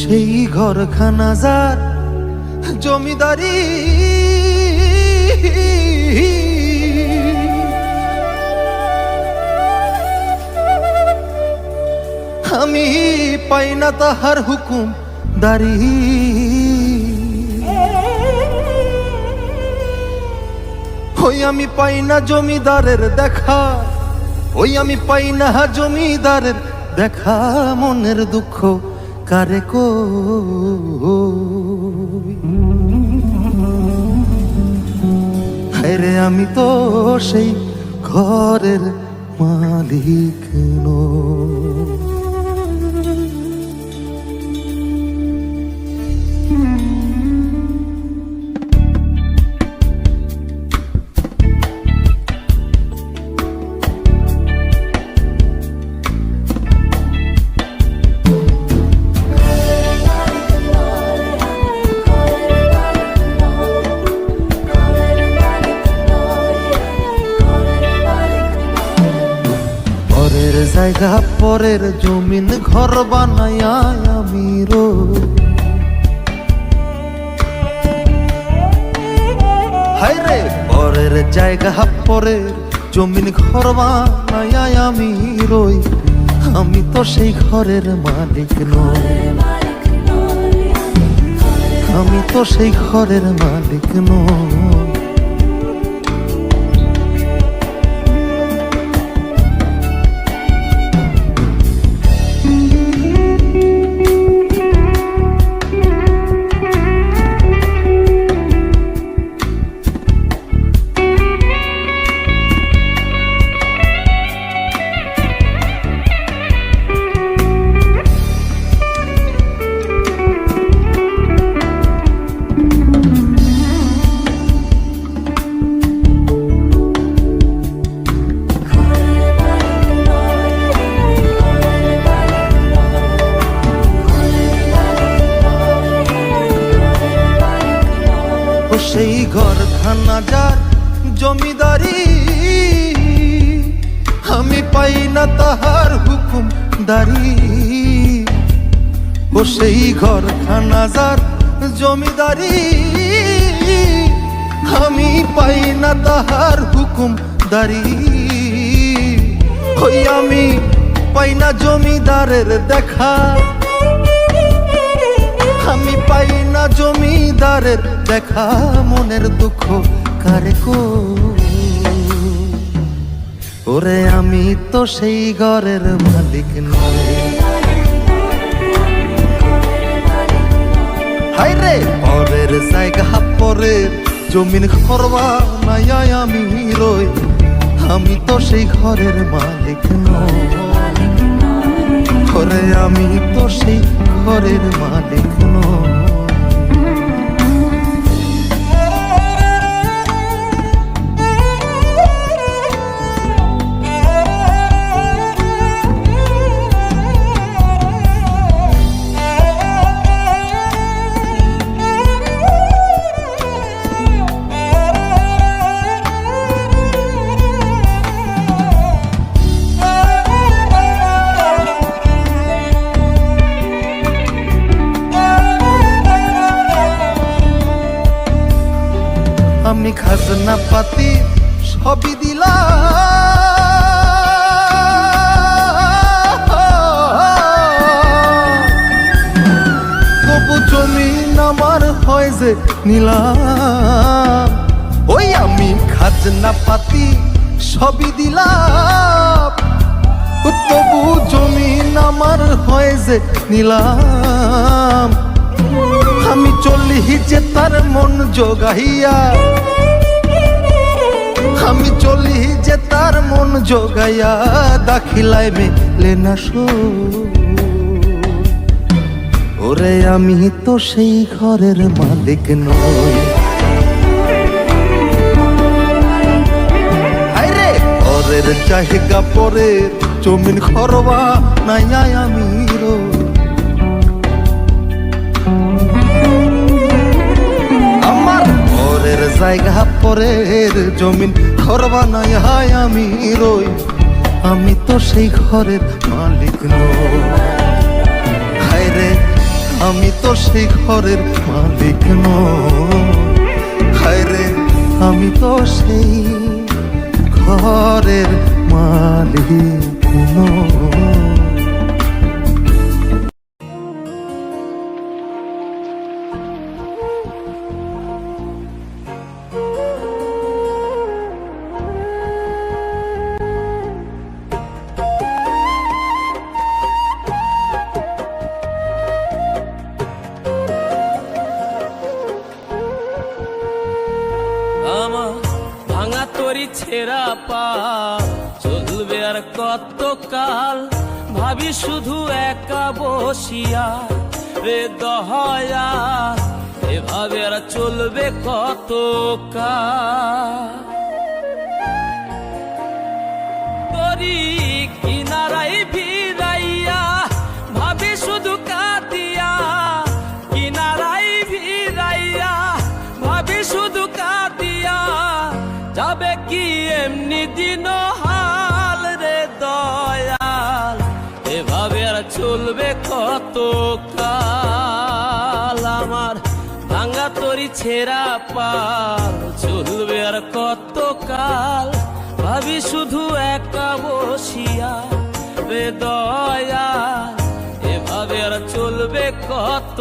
সেই ঘরখানা যার জমিদারি, আমি পাই না তাহার হুকুম দারি। ওই আমি পাই না জমিদারের দেখা, ওই আমি পাই না জমিদারের দেখা, মনের দুঃখ কারে কই রে, আমি তো সেই ঘরের মালিক নই। পরের জায়গা পরের জমিন ঘর বানায়া আমি রই, হায় রে পরের জায়গা পরের জমিন ঘর বানায়া আমি রই, আমি তো সেই ঘরের মালিক নই, আমি তো সেই ঘরের মালিক নই। সেই ঘরখানা যার জমিদারি, আমি পাই না তাহার হুকুম দারি। ও সেই ঘরখানা যার জমিদারি, আমি পাই না তাহার হুকুম দারি। ওই আমি পাই না জমিদারের দেখা, আমি পাই না জমিদারের দেখা, মনের দুঃখ কারে ওরে, আমি তো সেই ঘরের মালিক নই, হায় রে পরের জায়গা পরের জমিন ঘর বানায়া আমি রই, আমি তো সেই ঘরের মালিক নই, ওরে আমি তো সেই ঘরের মালিক নই। আমি খাজনা পাতি সবই দিলাম, তবু জমিন আমার হয় যে নিলাম। ওই আমি খাজনা পাতি সবই দিলাম, তবু জমিন আমার হয় যে নিলাম। আমি চলি যে তার মন জোগাইয়া, আমি চলি যে তার মন জোগাইয়া, দাখিলায় মেলে না ওরে, আমি তো সেই ঘরের মালিক নই, হায় রে পরের জায়গা পরের জমিন ঘর বানায়া আমি রই, জায়গা পরের জমিন ঘর বানায় আমি রই, আমি তো সেই ঘরের মালিক নই, হায় রে আমি তো সেই ঘরের মালিক নই। হায় রে আমি তো সেই ঘরের মালিক নই। আমার ভাঙা তরি ছেঁড়া পা চলবে আর কত কাল, ভাবি শুধু একা বসিয়া রে দহয়া, এভাবে আর চলবে কত কাল। তরি কিনারাই ভিড়াইয়া ভাবি শুধু কাঁদিয়া, কিনারাই ভিড়াইয়া ভাবি শুধু কাঁদিয়া, যাবে কি এমনি দিন হাল রে দয়াল, এভাবে আর চলবে কত কাল। আমার ভাঙা তরি ছেঁড়া পাল চলবে আর কত কাল, ভাবি শুধু একা বসিয়া রে দয়াল, এভাবে আর চলবে কত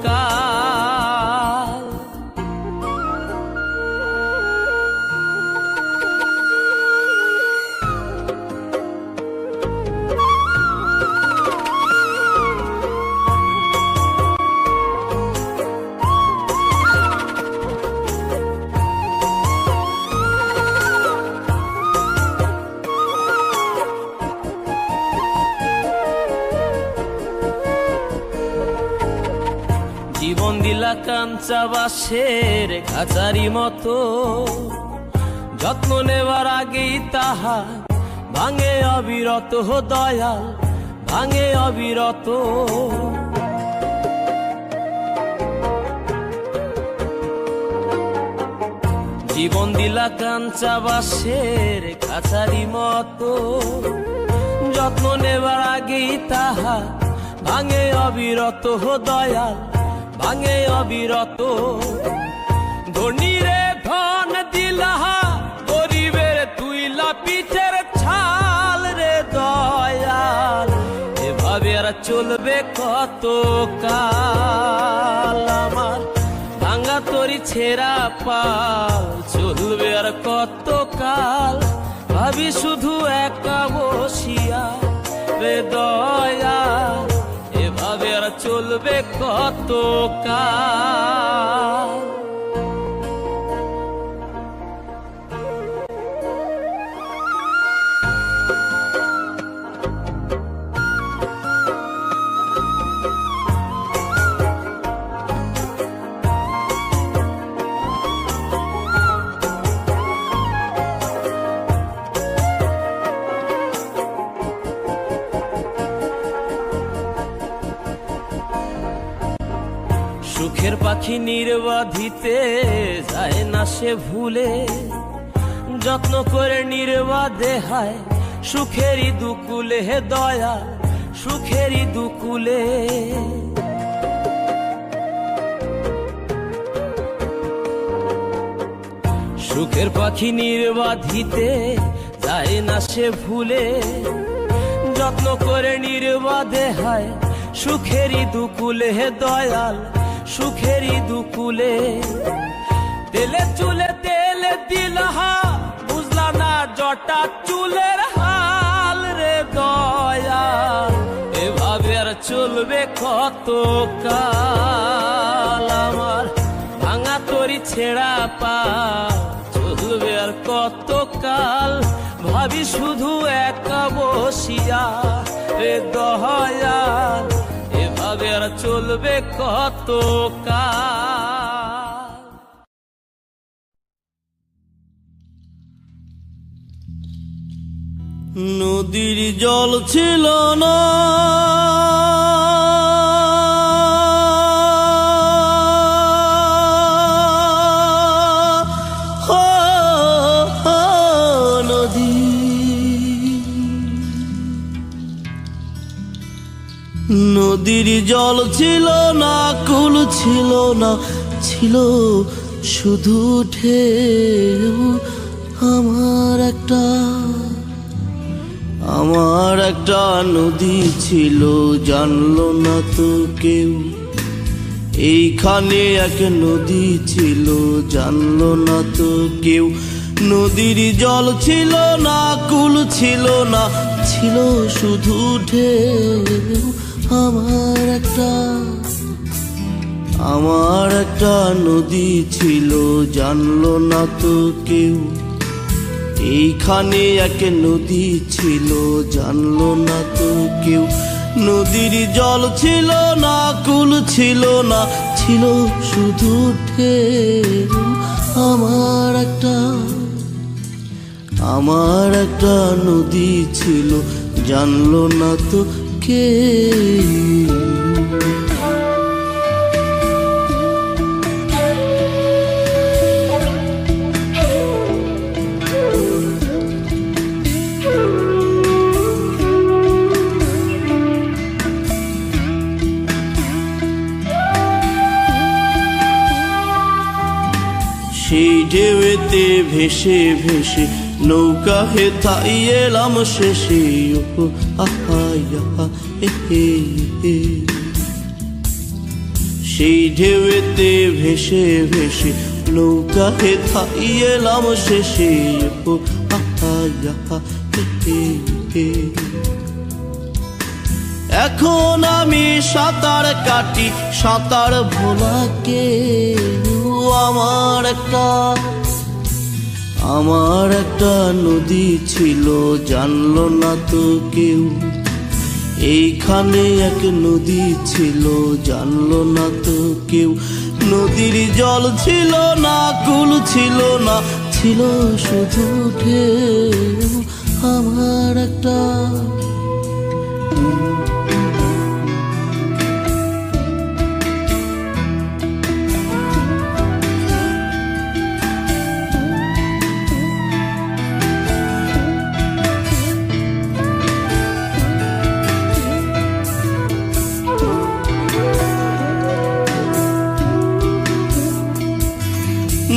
কাল। জীবন দিলা কাঞ্চা বাসের খাঁচারি মতো, যত্ন নেবার আগেই তাহা ভাঙে অবিরত দয়াল, ভাঙে অবিরত। জীবন দিলা কাঞ্চা বাসের খাঁচারি মতো, যত্ন নেবার আগেই তাহা ভাঙে অবিরত দয়াল, ভাঙে অবিরত। ধনীরে ধন দিলাহা, গরিবের তুইলা পিঠের ছাল রে দয়াল, এভাবে আর চলবে কত কাল। আমার ভাঙা তরি ছেঁড়া পাল চলবে আর কত কাল, ভাবি শুধু একা বসিয়া রে দয়াল, এভাবে আর চলবে কত কাল। সুখের পাখি নির্বাধিতে যায় না সে ভুলে, যত্ন করে নির্বাধে হায় সুখেরই দুকুলে হে দয়া, সুখেরই দুকুলে। সুখের পাখি নির্বাধিতে যায় না সে ভুলে, যত্ন করে নির্বাধে হায় সুখেরই দুকুলে হে দয়াল, সুখেরই দুকুলে। তেলে চুলে তেলে দিলহা, বুঝলা না জটা চুলের হাল রে দয়াল, এভাবে আর চলবে কত কাল। আমার ভাঙা তরি ছেঁড়া পা চলবে আর কত কাল, ভাবি শুধু একা বসিয়া রে দয়াল, এভাবে আর চলবে কত কাল। নদীর জল ছিল না, নদীর জল ছিল না, কুল ছিল না, ছিল শুধু ঢেউ। আমার একটা নদী ছিল, জানলো না তো কেউ। এইখানে এক নদী ছিল, জানলো না তো কেউ। নদীর জল ছিল না, কুল ছিল না, ছিল শুধু ঢেউ। আমার একটা নদী ছিল, জানলো না তো কেউ। এইখানে এক নদী ছিল, জানলো না তো কেউ। নদীর জল ছিল না, কুল ছিল না, ছিল শুধু ঢেউ। আমার একটা নদী ছিল, জানলো না তো কেউ। সেই ঢেউতে ভেসে ভেসে নৌকা হেথাই এলাম শেষে। ও আহা ইহা হে হে। সেই ঢেউতে ভেসে ভেসে নৌকা হেথাই এলাম শেষে। ও আহা ইহা হে হে। এখন আমি সাঁতার কাটি, সাঁতার ভোলাকে। আমার একটা নদী ছিল, জানলো না তো কেউ। এইখানে এক নদী ছিল, জানলো না তো কেউ। নদীর জল ছিল না, কুল ছিল না, ছিল শুধু ঢেউ। আমার একটা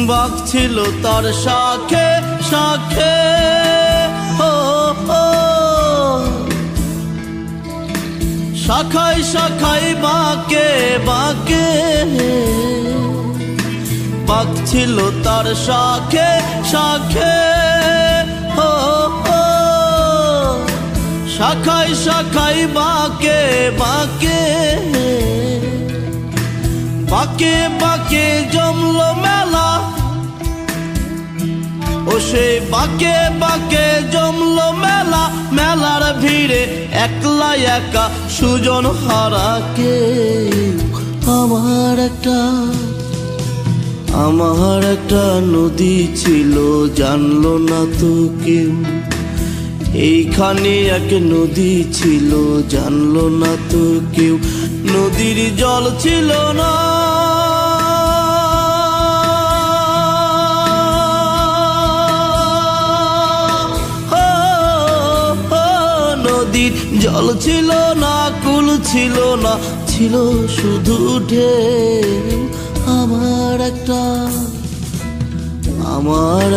বাঘ ছিল তার শাখে শাখে। ও শাখায় শাখায় বাঁকে বাঁকে। বাঘ ছিল তার শাখে শাখে। ও শাখায় শাখায় বাঁকে বাঁকে। বাঁকে বাঁকে জমলো মেলা, ও সেই বাঁকে বাঁকে জমলো মেলা। মেলার ভিড়ে একলা একা সুজন হারা কেউ। আমার একটা নদী ছিল, জানলো না তো কেউ। এইখানে এক নদী ছিল, জানলো না তো কেউ। নদীর জল ছিল না, নদীর জল ছিল না, কুল ছিল না, ছিল শুধু ঢেউ। আমার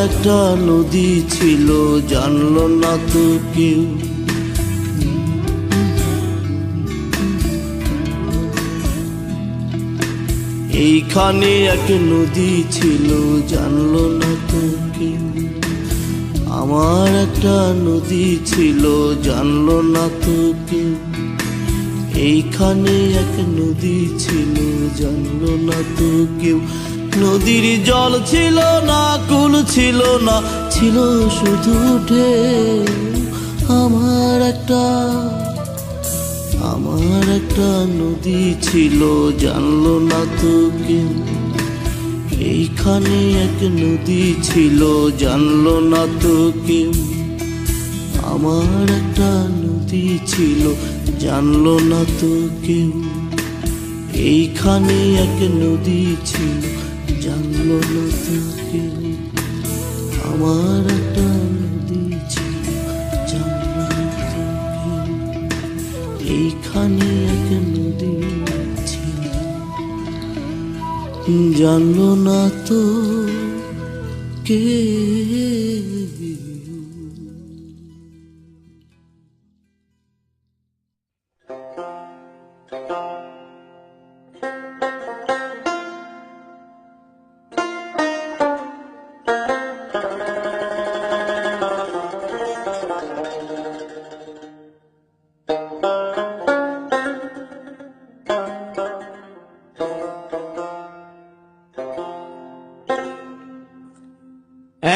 একটা নদী ছিল, জানলো না তো কেউ। এইখানে এক নদী ছিল, জানলো না তো কেউ। আমার একটা নদী ছিল, জানলো না তো কেউ। এইখানে এক নদী ছিল, জানলো না তো কেউ। নদীর জল ছিল না, কুল ছিল না, ছিল শুধু ঢেউ। আমার একটা নদী ছিল, জানলো না তো কেউ। এইখানে এক নদী ছিল, জানলো না তো কেউ। আমার একটা নদী ছিল, জানলো না তো কেউ। এইখানে এক নদী ছিল, জানলো না তো কেউ। আমার একটা নদী ছিল, জানলো না তো কেউ। এইখানে এক নদী জানলো না তো কেউ।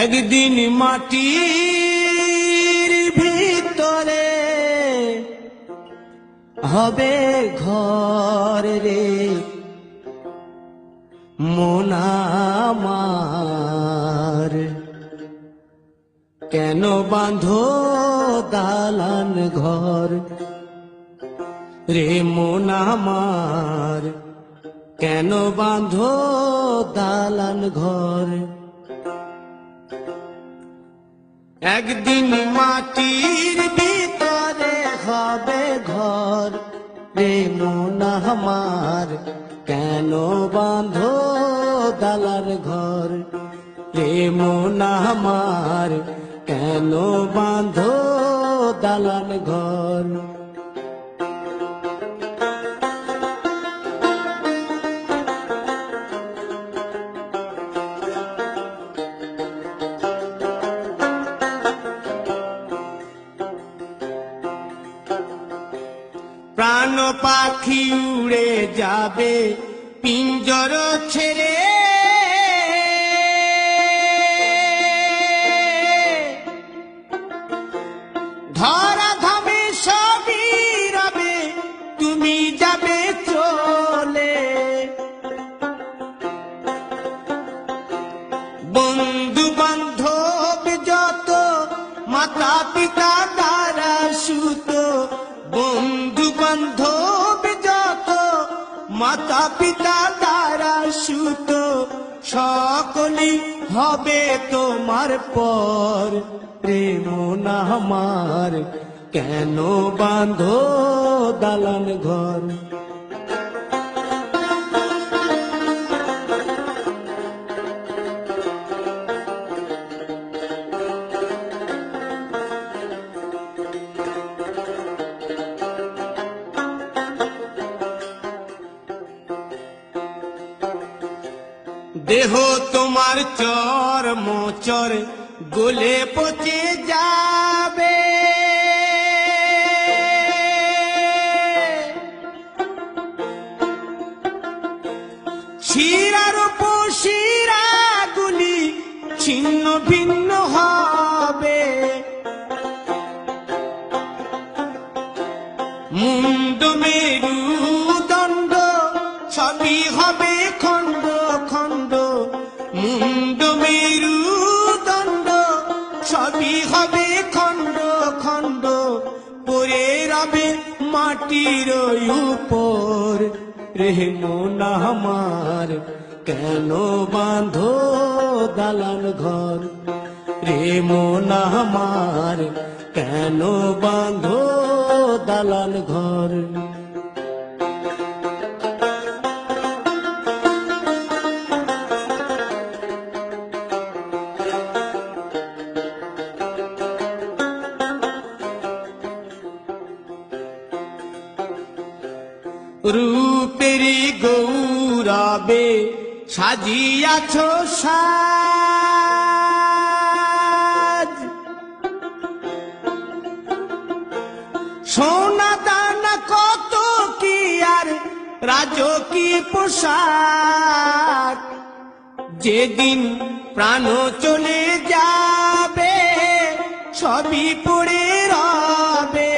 একদিন মাটির ভিতরে হবে ঘর রে মন আমার, কেন বাঁধো দালান ঘর রে মন আমার, কেন বাঁধো দালান ঘর। একদিন মাটির ভিতরে হবে ঘর রে মন আমার, কেন বাঁধো দালান ঘর রে মন আমার, কেন বাঁধো দালান ঘর। প্রাণ পাখি উড়ে যাবে পিঞ্জর ছেড়ে, ধরা ধামে সবই রবে তুমি যাবে চলে। বন্ধু বান্ধব যত মাতা পিতা দ্বারা সুত, বন্ধু বান্ধব যত মাতা পিতা দ্বারা সুত, সকলি হবে তোমার পর রে মন আমার, কেন বাঁধো দালান ঘর। দেহ তোমার চর মোচর গলে পচে যাবে, শিরার উপশিরা গুলি ছিন্ন ভিন্ন হবে, মুন্ড মেরুদণ্ড সবই হবে খণ্ড খণ্ড, মুন্ড মেরুদণ্ড সবই হবে খণ্ড খণ্ড, পড়ে রবে মাটির উপর রে মন আমার, কেন বাঁধো দালান ঘর রে মন আমার, কেন বাঁধো দালান ঘর। রূপেরি গৌরবে সাজিয়াছ সাজ, সোনা দানা কত কি আর রাজকী পোশাক, যেদিন প্রাণ চলে যাবে সবই পড়ে রবে,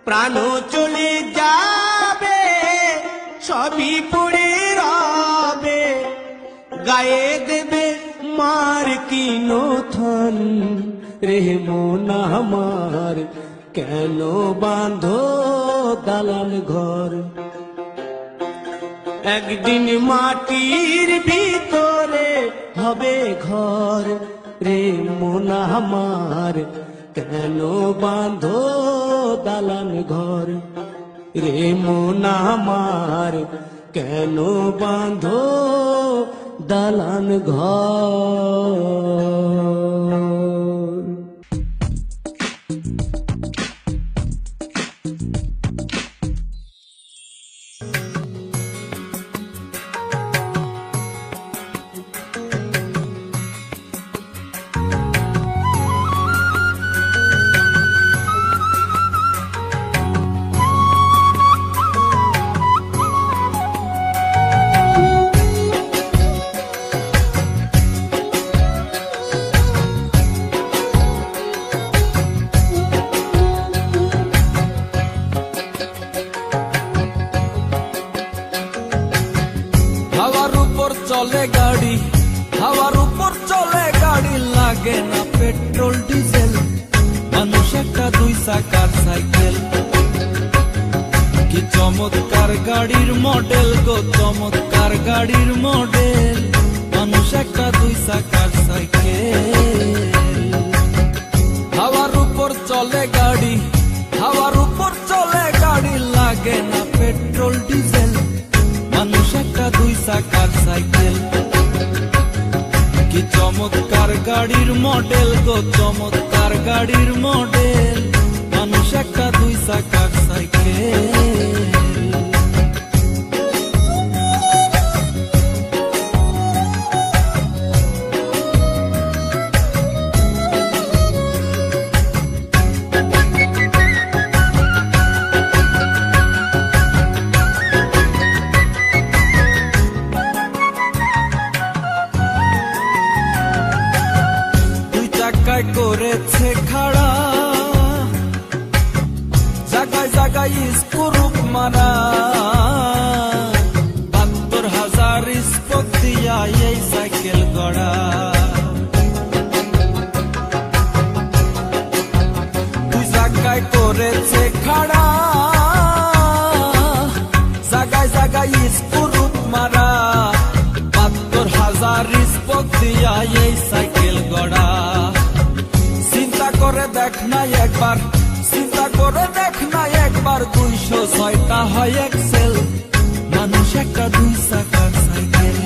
প্রাণ চলে যাবে সবই পড়ে রবে, গায়ে দেবে মার কি নথন রে মন আমার, কেন বাঁধো দালান ঘর। একদিন মাটির ভিতরে হবে ঘর রে মন আমার, কেন বাঁধো দালান ঘর রে মন আমার, কেন বাঁধো দালান ঘর। হাওয়ার উপর চলে গাড়ি, হাওয়ার উপর চলে গাড়ি, লাগে না পেট্রোল ডিজেল, মানুষ একটা দুই চাকার সাইকেল। কি চমৎকার গাড়ির মডেল গো, চমৎকার গাড়ির মডেল, মানুষ একটা দুই চাকার সাইকেল। হাওয়ার উপর চলে গাড়ি, হাওয়ার উপর চলে গাড়ি, লাগে না পেট্রোল ডিজেল, মানুষ একটা দুই চাকার সাইকেল। কি চমৎকার গাড়ির মডেল গো, চমৎকার গাড়ির মডেল, মানুষ একটা দুই চাকার সাইকেল। জায়গায় করেছে খাড়া, জায়গায় জায়গায় স্ক্রুপ মারা, ৭২,০০০ স্পোক দিয়া এই সাইকেল গড়া। দুই জায়গায় করেছে খাড়া, জায়গায় জায়গায় স্ক্রুপ মারা, ৭২,০০০ স্পোক দিয়া এই সাইকেল গড়া। চিন্তা করে দেখ না একবার, চিন্তা করে দেখ না একবার, ২০৬টা হয় এক্সেল, মানুষ একটা দুই চাকার সাইকেল।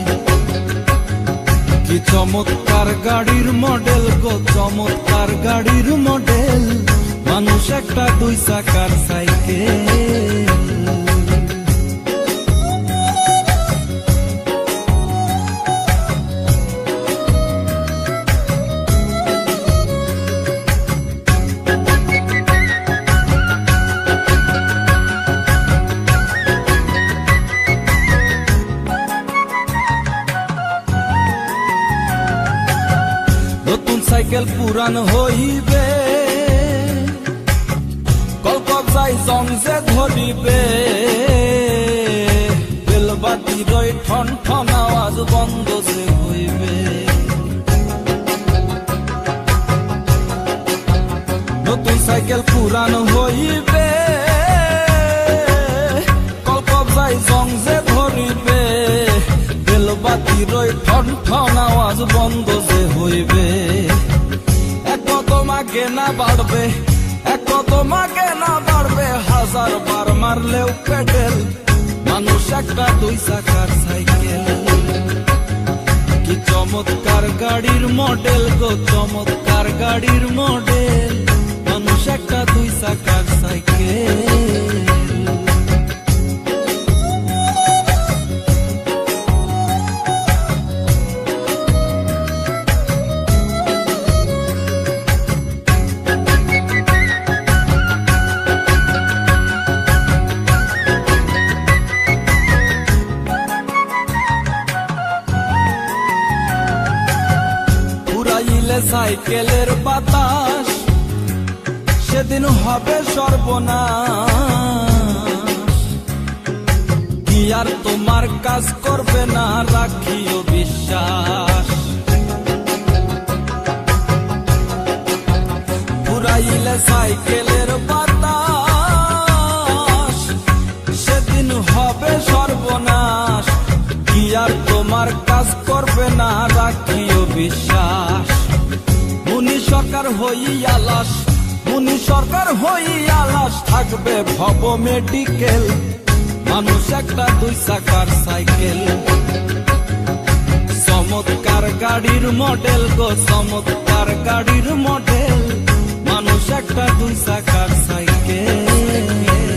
কি চমৎকার গাড়ির মডেল গো, চমৎকার গাড়ির মডেল, মানুষ একটা দুই চাকার সাইকেল। নতুন সাইকেল পুরান হইবে, কলকবজাই জং যে ধরিবে, বেলবাতির ওই ঠন ঠন আওয়াজ বন্ধ যে হইবে। নতুন সাইকেল পুরান হইবে, কলকবজাই জং যে ধরিবে, বেলবাতির ওই ঠন ঠন আওয়াজ বন্ধ যে হইবে। এক কদম আগে না বাড়বে, এক কদম আগে না বাড়বে, ১০০০ বার মারলেও পেডেল, মানুষ একটা দুই চাকার সাইকেল। কি চমৎকার গাড়ির মডেল গো, চমৎকার গাড়ির মডেল, মানুষ একটা দুই চাকার সাইকেল। সাইকেলের বাতাস সেদিন হবে সর্বনাশ, কি আর তোমার কাজ করবে না, রাখিও বিশ্বাস। পুরাইলে সাইকেলের বাতাস সেদিন হবে সর্বনাশ, কি আর তোমার কাজ করবে না, রাখিও বিশ্বাস। মুনি সরকার হইয়া লাশ, মুনি সরকার হইয়া লাশ, থাকবে ভব মেডিকেল, মানুষ একটা দুই চাকার সাইকেল। চমৎকার গাড়ির মডেল গো, চমৎকার গাড়ির মডেল, মানুষ একটা দুই চাকার সাইকেল।